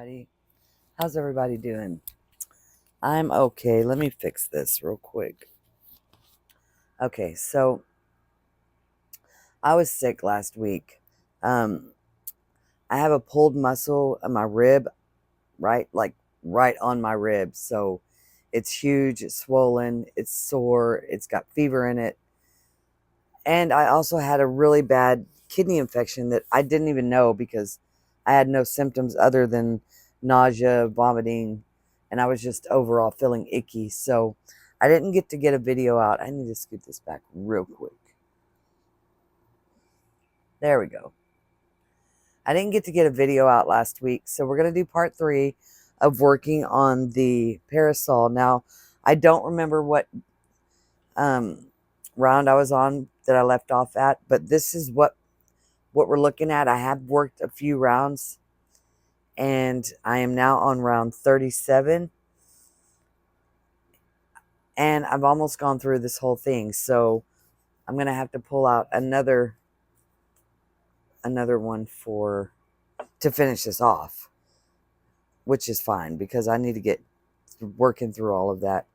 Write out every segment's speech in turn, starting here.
everybody. How's everybody doing? I'm okay. Let me fix this real quick. Okay, so I was sick last week. Um, I have a pulled muscle in my rib, right on my rib. So it's huge, it's swollen, it's sore, it's got fever in it. And I also had a really bad kidney infection that I didn't even know because I had no symptoms other than nausea, vomiting, and I was just overall feeling icky. So I didn't get to get a video out. I need to scoot this back real quick. There we go. I didn't get to get a video out last week, so we're going to do part 3 of working on the parasol. Now, I don't remember what round I was on that I left off at, but this is what we're looking at. I have worked a few rounds, and I am now on round 37, and I've almost gone through this whole thing, so I'm going to have to pull out another one to finish this off, which is fine because I need to get working through all of that.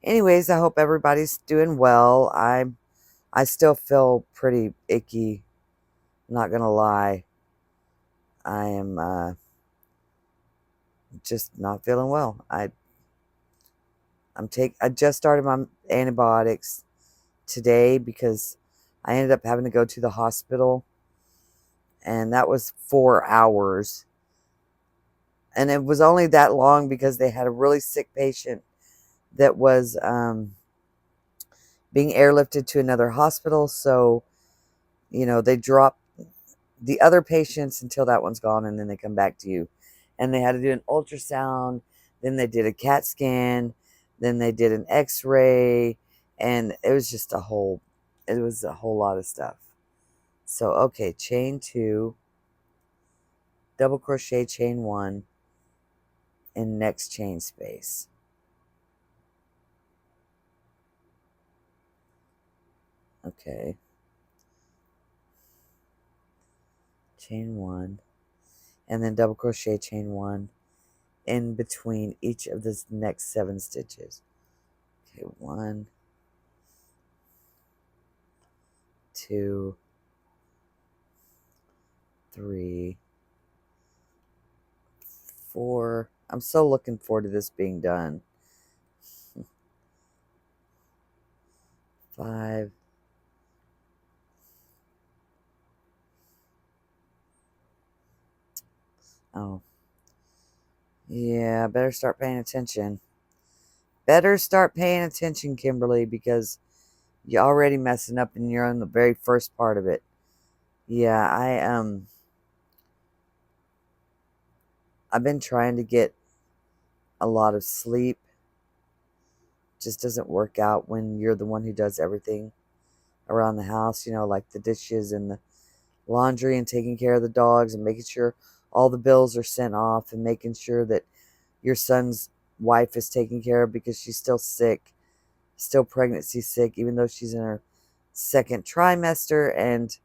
Anyways, I hope everybody's doing well. I still feel pretty icky, not gonna lie. I am just not feeling well. I just started my antibiotics today because I ended up having to go to the hospital, and that was 4 hours. And it was only that long because they had a really sick patient that was being airlifted to another hospital. So, they drop the other patients until that one's gone, and then they come back to you. And they had to do an ultrasound, then they did a CAT scan, then they did an x-ray, and it was just a whole lot of stuff. So, okay, chain 2, double crochet, chain 1, and next chain space. Okay. Chain 1, and then double crochet, chain 1 in between each of the next 7 stitches. Okay, 1, 2, 3, 4. I'm so looking forward to this being done. 5. Oh. Yeah, better start paying attention. Better start paying attention, Kimberly, because you're already messing up and you're on the very first part of it. Yeah, I've been trying to get a lot of sleep. Just doesn't work out when you're the one who does everything around the house, like the dishes and the laundry and taking care of the dogs and making sure all the bills are sent off and making sure that your son's wife is taken care of because she's still sick, still pregnancy sick, even though she's in her 2nd trimester. And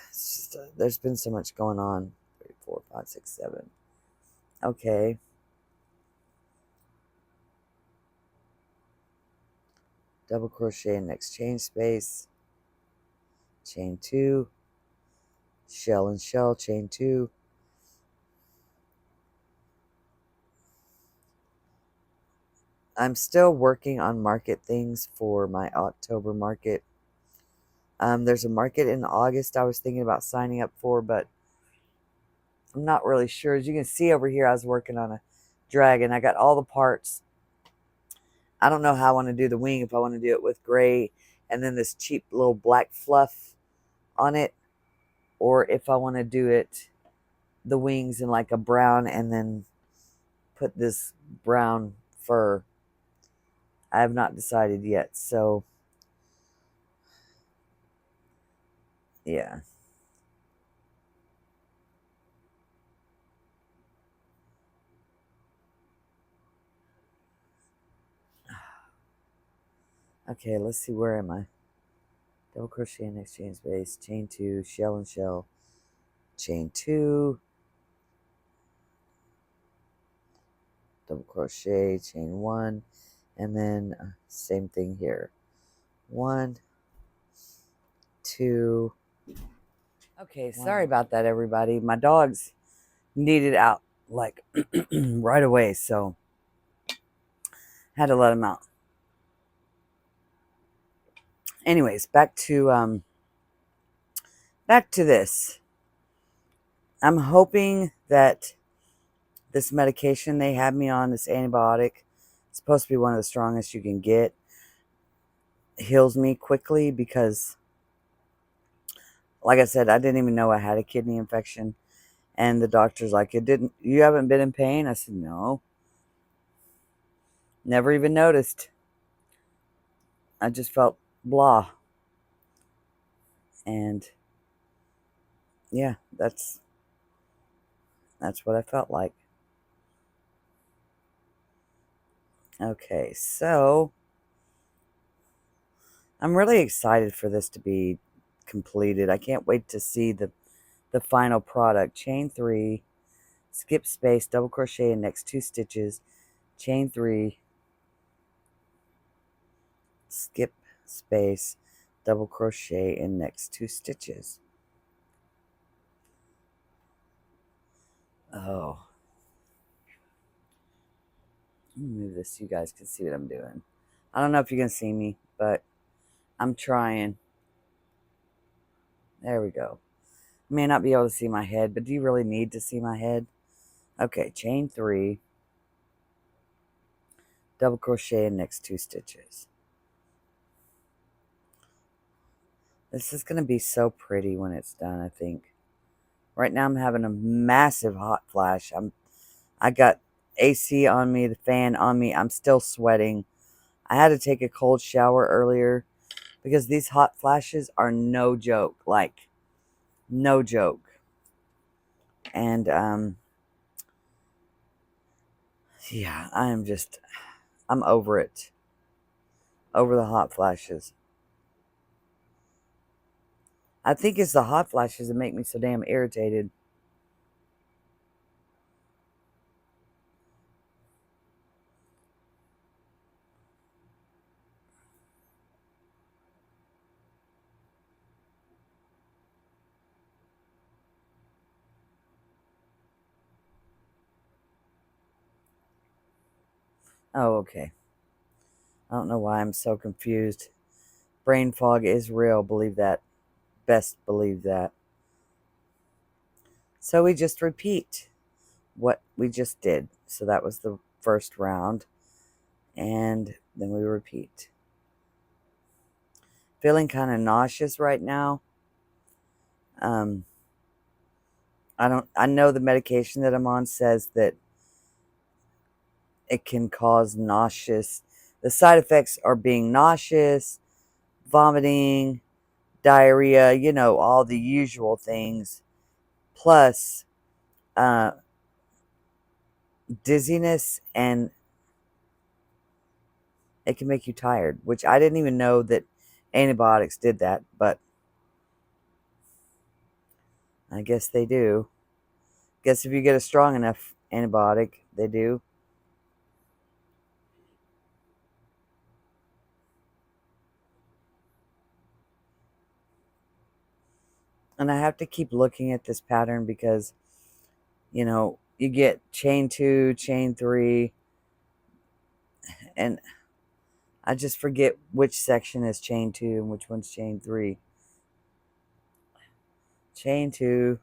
it's just, there's been so much going on. 3, 4, 5, 6, 7. Okay. Double crochet in next chain space, chain 2, shell and shell, chain 2. I'm still working on market things for my October market. There's a market in August I was thinking about signing up for, but I'm not really sure. As you can see over here, I was working on a dragon. I got all the parts. I don't know how I want to do the wing, if I want to do it with gray and then this cheap little black fluff on it, or if I want to do it, the wings in like a brown and then put this brown fur. I have not decided yet, so yeah. Okay, let's see, where am I? Double crochet next chain space, chain 2, shell and shell, chain 2, double crochet, chain 1, and then same thing here. 1, 2. Okay, sorry about that, everybody. My dogs needed out like right away, so had to let them out. Anyways, back to this. I'm hoping that this medication they have me on, this antibiotic, it's supposed to be one of the strongest you can get, heals me quickly because, like I said, I didn't even know I had a kidney infection. And the doctor's like, you haven't been in pain? I said, no. Never even noticed. I just felt blah. And yeah, that's what I felt like. Okay, so I'm really excited for this to be completed. I can't wait to see the final product. Chain 3, skip space, double crochet in next 2 stitches, chain 3, skip space, double crochet in next 2 stitches. Oh, let me move this so you guys can see what I'm doing. I don't know if you can see me, but I'm trying. There we go. May not be able to see my head, but do you really need to see my head? Okay, chain 3, double crochet in next 2 stitches. This is going to be so pretty when it's done, I think. Right now I'm having a massive hot flash. I got AC on me, the fan on me. I'm still sweating. I had to take a cold shower earlier because these hot flashes are no joke. Like, no joke. And, yeah, I'm over it. Over the hot flashes. I think it's the hot flashes that make me so damn irritated. Oh, okay. I don't know why I'm so confused. Brain fog is real, believe that. Best believe that. So we just repeat what we just did. So that was the first round. And then we repeat. Feeling kind of nauseous right now. I know the medication that I'm on says that it can cause nauseous. The side effects are being nauseous, vomiting, diarrhea, all the usual things. Plus, dizziness, and it can make you tired, which I didn't even know that antibiotics did that, but I guess they do. Guess if you get a strong enough antibiotic, they do. And I have to keep looking at this pattern because, you get chain 2, chain 3, and I just forget which section is chain 2 and which one's chain 3. Chain 2.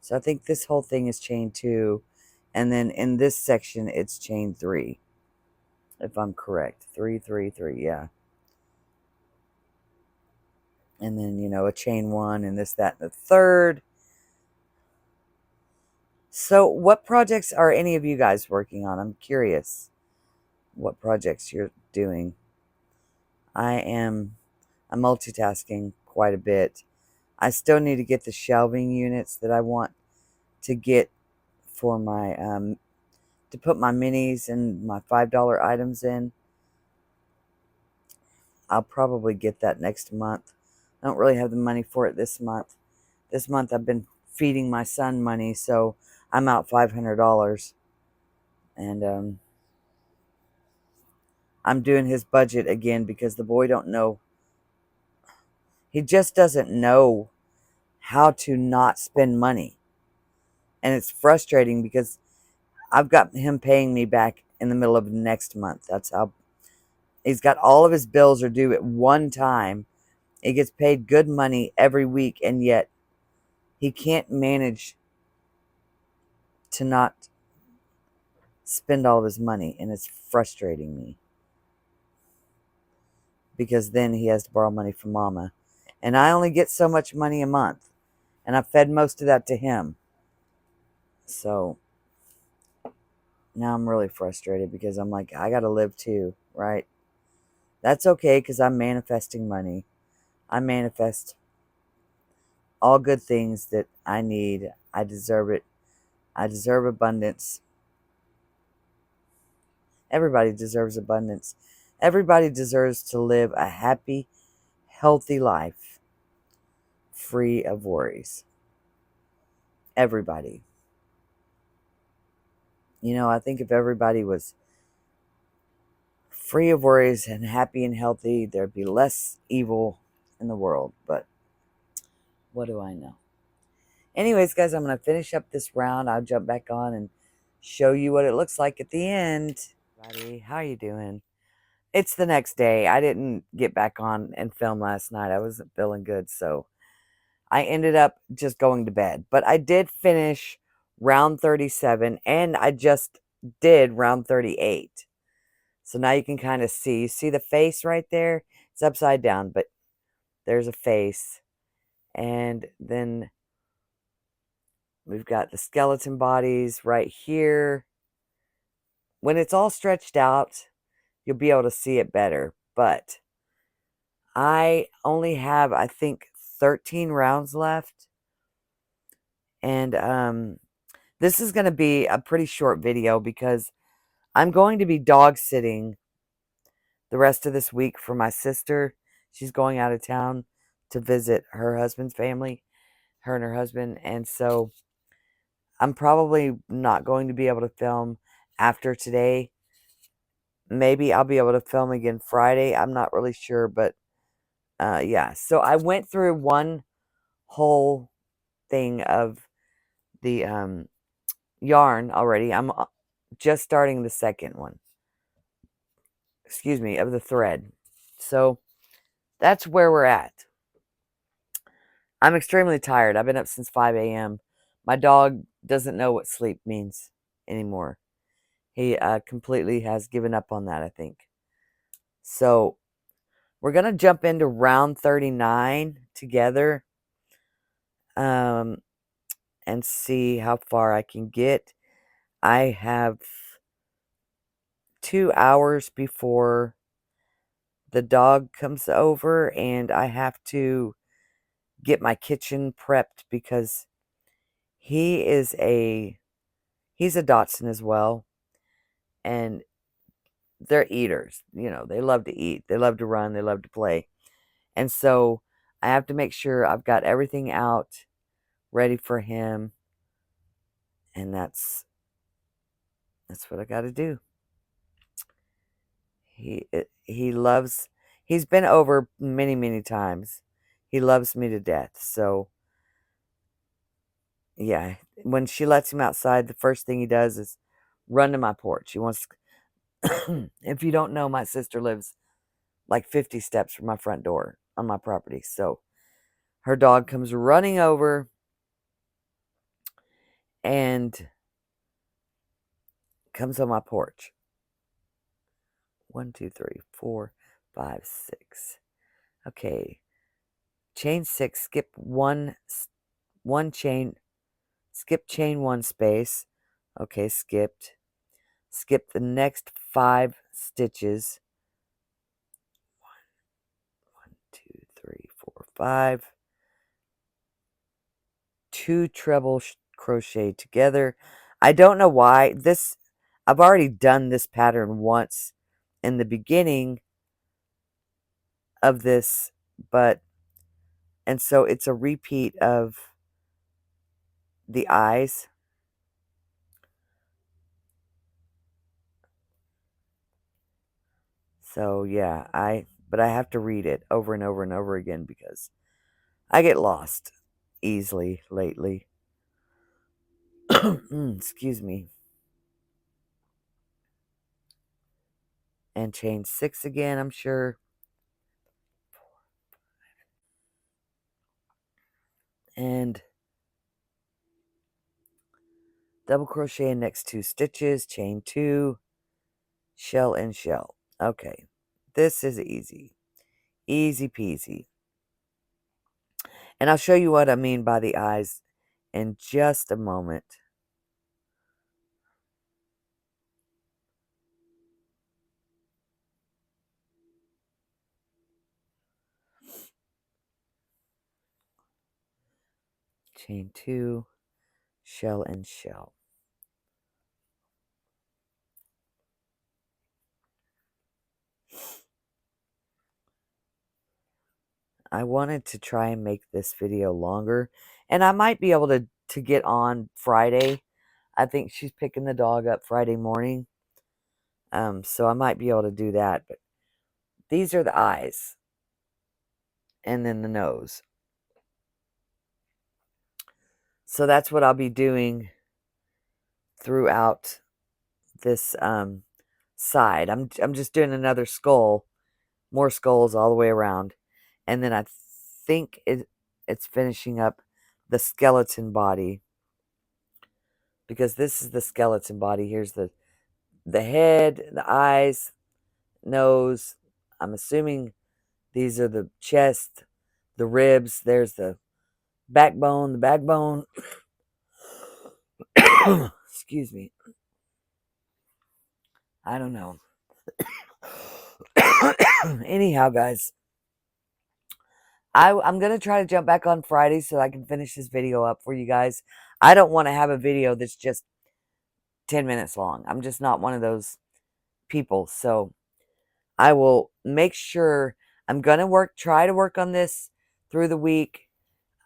So I think this whole thing is chain 2. And then in this section, it's chain 3. If I'm correct. 3, 3, 3, yeah. And then, a chain 1 and this, that, and the third. So what projects are any of you guys working on? I'm curious what projects you're doing. I'm multitasking quite a bit. I still need to get the shelving units that I want to get for my, to put my minis and my $5 items in. I'll probably get that next month. I don't really have the money for it this month. This month I've been feeding my son money, so I'm out $500. And I'm doing his budget again because the boy don't know. He just doesn't know how to not spend money. And it's frustrating because I've got him paying me back in the middle of next month. That's how he's got all of his bills are due at one time. He gets paid good money every week, and yet he can't manage to not spend all of his money, and it's frustrating me because then he has to borrow money from mama. And I only get so much money a month, and I fed most of that to him. So now I'm really frustrated because I'm like, I got to live too, right? That's okay because I'm manifesting money. I manifest all good things that I need. I deserve it. I deserve abundance. Everybody deserves abundance. Everybody deserves to live a happy, healthy life, free of worries. Everybody. You know, I think if everybody was free of worries and happy and healthy, there'd be less evil in the world. But what do I know? Anyways, guys, I'm going to finish up this round. I'll jump back on and show you what it looks like at the end. Buddy, how you doing? It's the next day. I didn't get back on and film last night. I wasn't feeling good, so I ended up just going to bed. But I did finish round 37, and I just did round 38. So now you can kind of see. You see the face right there? It's upside down, but there's a face. And then we've got the skeleton bodies right here. When it's all stretched out, you'll be able to see it better. But I only have, I think, 13 rounds left. And this is going to be a pretty short video because I'm going to be dog sitting the rest of this week for my sister. She's going out of town to visit her husband's family, her and her husband. And so I'm probably not going to be able to film after today. Maybe I'll be able to film again Friday. I'm not really sure, but yeah. So I went through one whole thing of the yarn already. I'm just starting the second one. Excuse me, of the thread. So that's where we're at. I'm extremely tired. I've been up since 5 a.m. My dog doesn't know what sleep means anymore. He completely has given up on that, I think. So we're going to jump into round 39 together and see how far I can get. I have 2 hours before the dog comes over, and I have to get my kitchen prepped because he's a Dachshund as well, and they're eaters. You know, they love to eat, they love to run, they love to play. And so I have to make sure I've got everything out ready for him, and that's what I got to do. He loves, he's been over many, many times. He loves me to death. So yeah, when she lets him outside, the first thing he does is run to my porch. He wants if you don't know, my sister lives like 50 steps from my front door on my property. So her dog comes running over and comes on my porch. 1, 2, 3, 4, 5, 6. Okay. Chain 6, skip one chain, skip chain 1 space. Okay, skipped. Skip the next 5 stitches. 1, 2, 3, 4, 5. 2 treble crochet together. I don't know why this, I've already done this pattern once in the beginning of this, and so it's a repeat of the eyes. So yeah, but I have to read it over and over and over again because I get lost easily lately. Excuse me. And chain 6 again, I'm sure. And double crochet in next 2 stitches, chain 2, shell and shell. Okay, this is easy. Easy peasy. And I'll show you what I mean by the eyes in just a moment. Chain 2, shell and shell. I wanted to try and make this video longer, and I might be able to get on Friday. I think she's picking the dog up Friday morning. So I might be able to do that, but these are the eyes and then the nose. So that's what I'll be doing throughout this side. I'm just doing another skull, more skulls all the way around. And then I think it's finishing up the skeleton body, because this is the skeleton body. Here's the head, the eyes, nose. I'm assuming these are the chest, the ribs. There's the backbone, excuse me. I don't know. Anyhow, guys, I'm going to try to jump back on Friday so I can finish this video up for you guys. I don't want to have a video that's just 10 minutes long. I'm just not one of those people. So I will make sure I'm going to try to work on this through the week.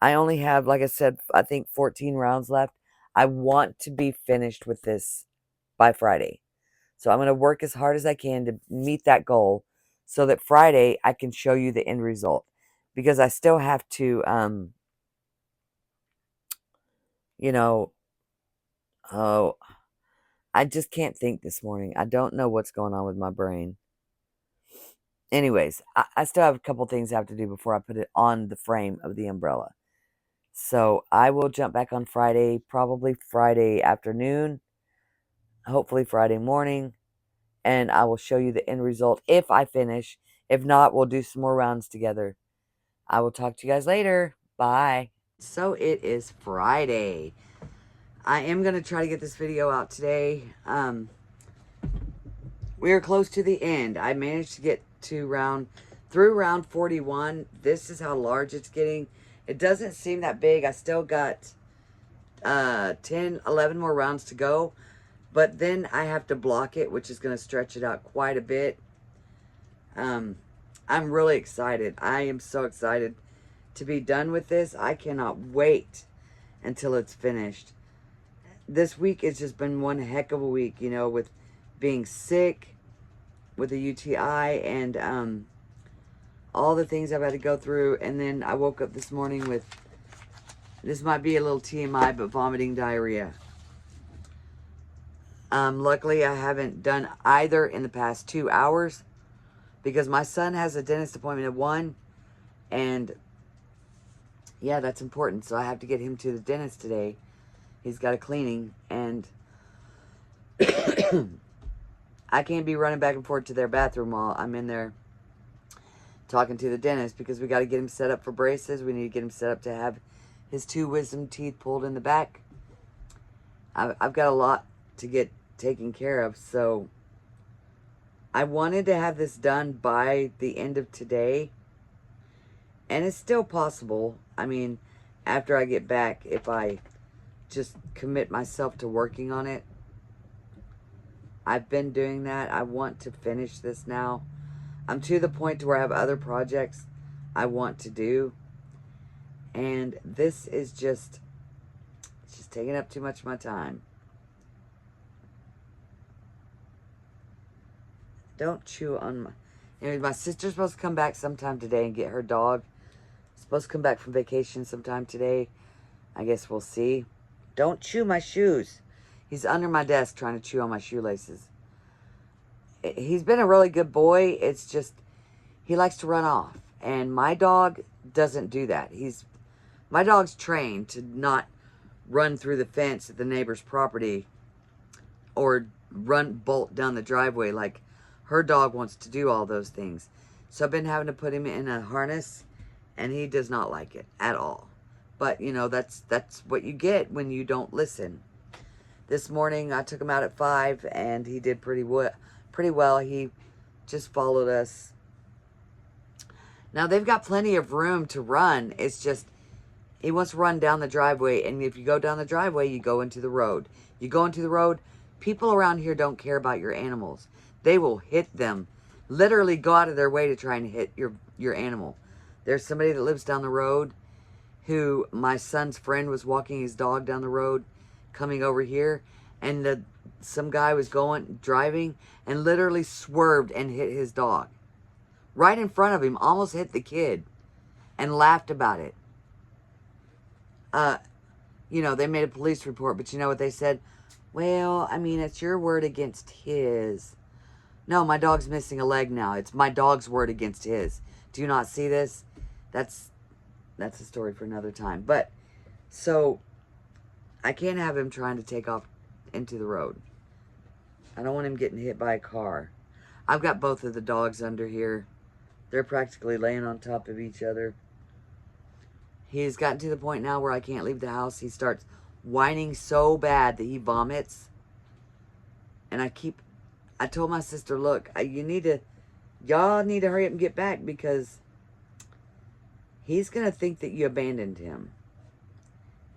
I only have, like I said, I think 14 rounds left. I want to be finished with this by Friday. So I'm going to work as hard as I can to meet that goal so that Friday I can show you the end result. Because I still have to, you know, oh, I just can't think this morning. I don't know what's going on with my brain. Anyways, I still have a couple things I have to do before I put it on the frame of the umbrella. So I will jump back on Friday, probably Friday afternoon, hopefully Friday morning, and I will show you the end result if I finish. If not, we'll do some more rounds together. I will talk to you guys later. Bye. So it is Friday. I am going to try to get this video out today. We are close to the end. I managed to get to through round 41. This is how large it's getting. It doesn't seem that big. I still got 10, 11 more rounds to go. But then I have to block it, which is going to stretch it out quite a bit. I'm really excited. I am so excited to be done with this. I cannot wait until it's finished. This week has just been one heck of a week, you know, with being sick, with a UTI, and all the things I've had to go through. And then I woke up this morning with, this might be a little TMI, but vomiting diarrhea. Luckily, I haven't done either in the past 2 hours because my son has a dentist appointment at 1. And yeah, that's important. So I have to get him to the dentist today. He's got a cleaning, and I can't be running back and forth to their bathroom while I'm in there talking to the dentist, because we got to get him set up for braces. We need to get him set up to have his 2 wisdom teeth pulled in the back. I've got a lot to get taken care of, so I wanted to have this done by the end of today, and it's still possible. I mean, after I get back, if I just commit myself to working on it. I've been doing that. I want to finish this now. I'm to the point to where I have other projects I want to do. And this is just, It's just taking up too much of my time. Don't chew on my... Anyway, my sister's supposed to come back sometime today and get her dog. Supposed to come back from vacation sometime today. I guess we'll see. Don't chew my shoes. He's under my desk trying to chew on my shoelaces. He's been a really good boy. It's just, he likes to run off. And my dog doesn't do that. My dog's trained to not run through the fence at the neighbor's property or bolt down the driveway like her dog wants to do all those things. So I've been having to put him in a harness, and he does not like it at all. But, you know, that's what you get when you don't listen. This morning, I took him out at 5, and he did pretty well. He just followed us. Now, they've got plenty of room to run. It's just, he wants to run down the driveway, and if you go down the driveway, you go into the road. You go into the road, people around here don't care about your animals. They will hit them. Literally go out of their way to try and hit your animal. There's somebody that lives down the road who my son's friend was walking his dog down the road coming over here, and some guy was driving and literally swerved and hit his dog right in front of him, almost hit the kid, and laughed about it. You know, they made a police report, but you know what they said? Well, I mean, it's your word against his. No, my dog's missing a leg now. It's my dog's word against his. Do you not see this? That's a story for another time. But, so, I can't have him trying to take off into the road. I don't want him getting hit by a car. I've got both of the dogs under here. They're practically laying on top of each other. He's gotten to the point now where I can't leave the house. He starts whining so bad that he vomits. And I told my sister, look, y'all need to hurry up and get back, because he's going to think that you abandoned him.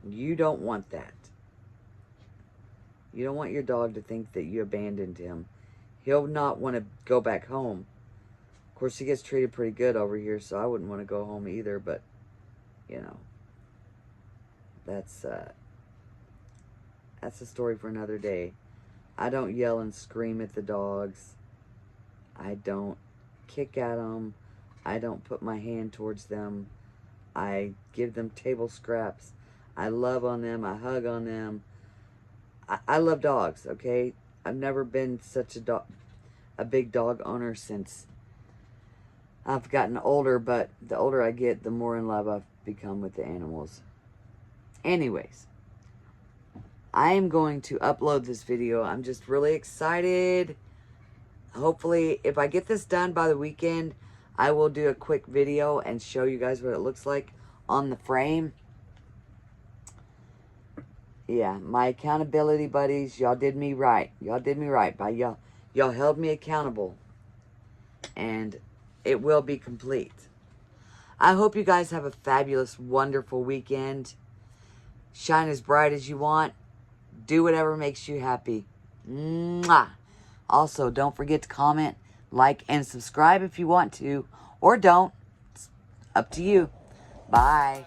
You don't want that. You don't want your dog to think that you abandoned him. He'll not want to go back home. Of course, he gets treated pretty good over here, so I wouldn't want to go home either, but, you know, that's a story for another day. I don't yell and scream at the dogs. I don't kick at them. I don't put my hand towards them. I give them table scraps. I love on them. I hug on them. I love dogs, okay? I've never been such a big dog owner since I've gotten older, but the older I get, the more in love I've become with the animals. Anyways, I am going to upload this video. I'm just really excited. Hopefully, if I get this done by the weekend, I will do a quick video and show you guys what it looks like on the frame. Yeah, my accountability buddies, y'all did me right. Y'all did me right. Y'all held me accountable. And it will be complete. I hope you guys have a fabulous, wonderful weekend. Shine as bright as you want. Do whatever makes you happy. Mwah. Also, don't forget to comment, like, and subscribe if you want to. Or don't. It's up to you. Bye.